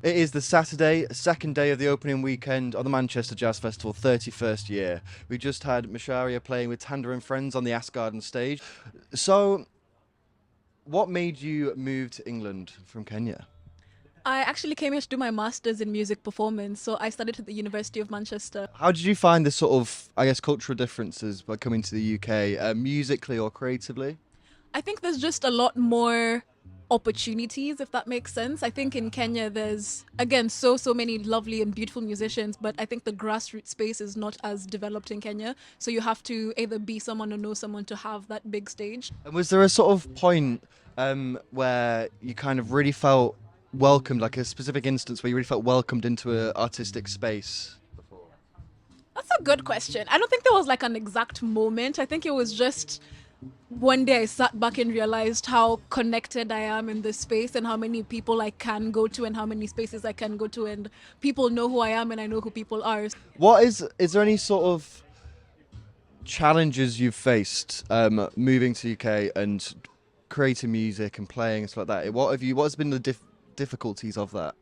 It is the Saturday, second day of the opening weekend of the Manchester Jazz Festival 31st year. We just had Macharia playing with Thanda and Friends on the Garden stage. So, what made you move to England from Kenya? I actually came here to do my master's in music performance, so I studied at the University of Manchester. How did you find the sort of, I guess, cultural differences by coming to the UK, musically or creatively? I think there's just a lot more opportunities, if that makes sense. I think in Kenya there's again so many lovely and beautiful musicians, but I think the grassroots space is not as developed in Kenya. So you have to either be someone or know someone to have that big stage. And was there a sort of point where you kind of really felt welcomed, like a specific instance where you really felt welcomed into an artistic space? That's a good question. I don't think there was like an exact moment. I think it was just one day I sat back and realized how connected I am in this space and how many people I can go to and how many spaces I can go to, and people know who I am and I know who people are. What is there any sort of challenges you've faced moving to UK and creating music and playing and stuff like that? What's been the difficulties of that?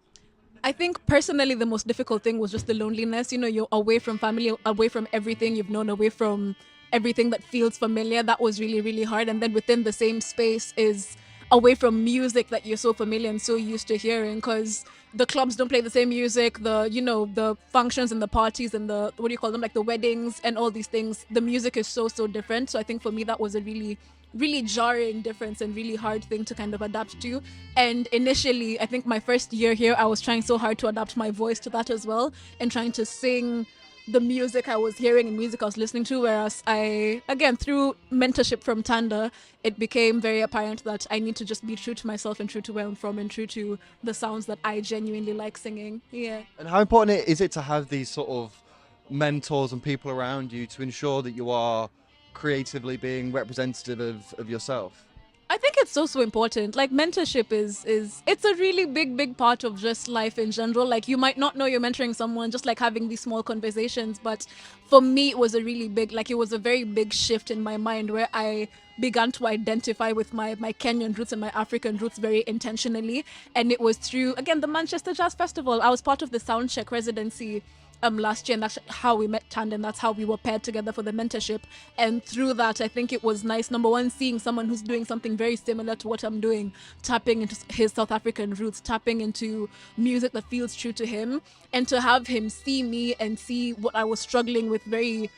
I think personally the most difficult thing was just the loneliness. You know, you're away from family, away from everything you've known, away from everything that feels familiar. That was really, really hard. And then within the same space is away from music that you're so familiar and so used to hearing, because the clubs don't play the same music, the functions and the parties and the, what do you call them, like the weddings and all these things, the music is so different. So I think for me that was a really jarring difference and really hard thing to kind of adapt to. And initially, I think my first year here, I was trying so hard to adapt my voice to that as well and trying to sing the music I was hearing and music I was listening to. Whereas again, through mentorship from Tanda, it became very apparent that I need to just be true to myself and true to where I'm from and true to the sounds that I genuinely like singing. Yeah. And how important is it to have these sort of mentors and people around you to ensure that you are creatively being representative of yourself? I think it's so important. Like mentorship is it's a really big part of just life in general. Like you might not know you're mentoring someone, just like having these small conversations. But for me, it was a really big, like it was a very big shift in my mind where I began to identify with my Kenyan roots and my African roots very intentionally. And it was through, again, the Manchester Jazz Festival. I was part of the Soundcheck residency last year, and that's how we met Tandem. That's how we were paired together for the mentorship. And through that, I think it was nice, number one, seeing someone who's doing something very similar to what I'm doing, tapping into his South African roots, tapping into music that feels true to him, and to have him see me and see what I was struggling with very,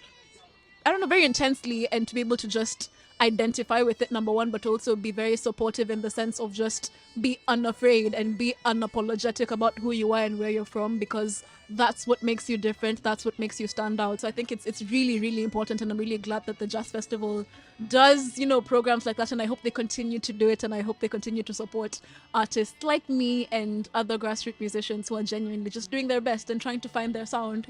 I don't know, very intensely, and to be able to just identify with it, number one, but also be very supportive in the sense of just be unafraid and be unapologetic about who you are and where you're from, because that's what makes you different, that's what makes you stand out. So I think it's really important, and I'm really glad that the Jazz Festival does, programs like that, and I hope they continue to do it, and I hope they continue to support artists like me and other grassroots musicians who are genuinely just doing their best and trying to find their sound.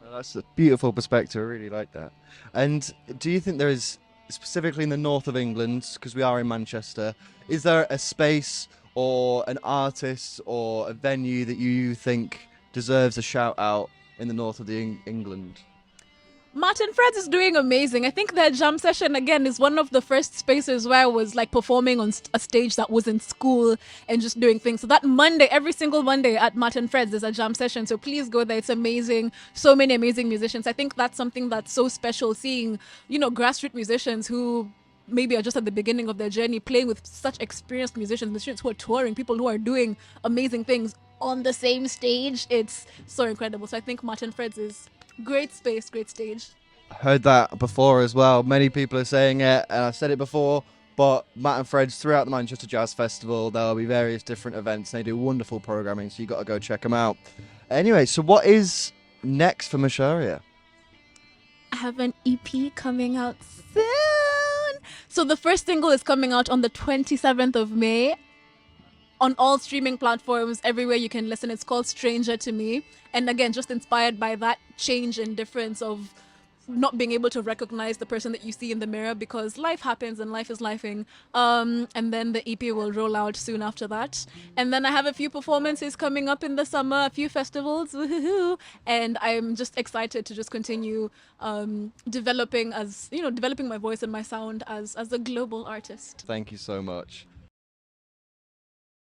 That's a beautiful perspective. I really like that. And do you think there is, specifically in the north of England, because we are in Manchester, is there a space or an artist or a venue that you think deserves a shout out in the north of England? Martin Fred's is doing amazing. I think their jam session again is one of the first spaces where I was like performing on a stage that was in school and just doing things. So that Monday, every single Monday at Martin Fred's, there's a jam session. So please go there. It's amazing. So many amazing musicians. I think that's something that's so special, seeing, grassroots musicians who maybe are just at the beginning of their journey playing with such experienced musicians who are touring, people who are doing amazing things on the same stage. It's so incredible. So I think Martin Fred's is great space, great stage. I heard that before as well. Many people are saying it, and I've said it before, but Matt and Fred's throughout the Manchester Jazz Festival, there'll be various different events. They do wonderful programming, so you got to go check them out. Anyway, so what is next for Macharia? I have an EP coming out soon. So the first single is coming out on the 27th of May. On all streaming platforms, everywhere you can listen. It's called Stranger to Me. And again, just inspired by that change and difference of not being able to recognize the person that you see in the mirror, because life happens and life is lifing. And then the EP will roll out soon after that. And then I have a few performances coming up in the summer, a few festivals, woohoo! And I'm just excited to just continue developing my voice and my sound as a global artist. Thank you so much.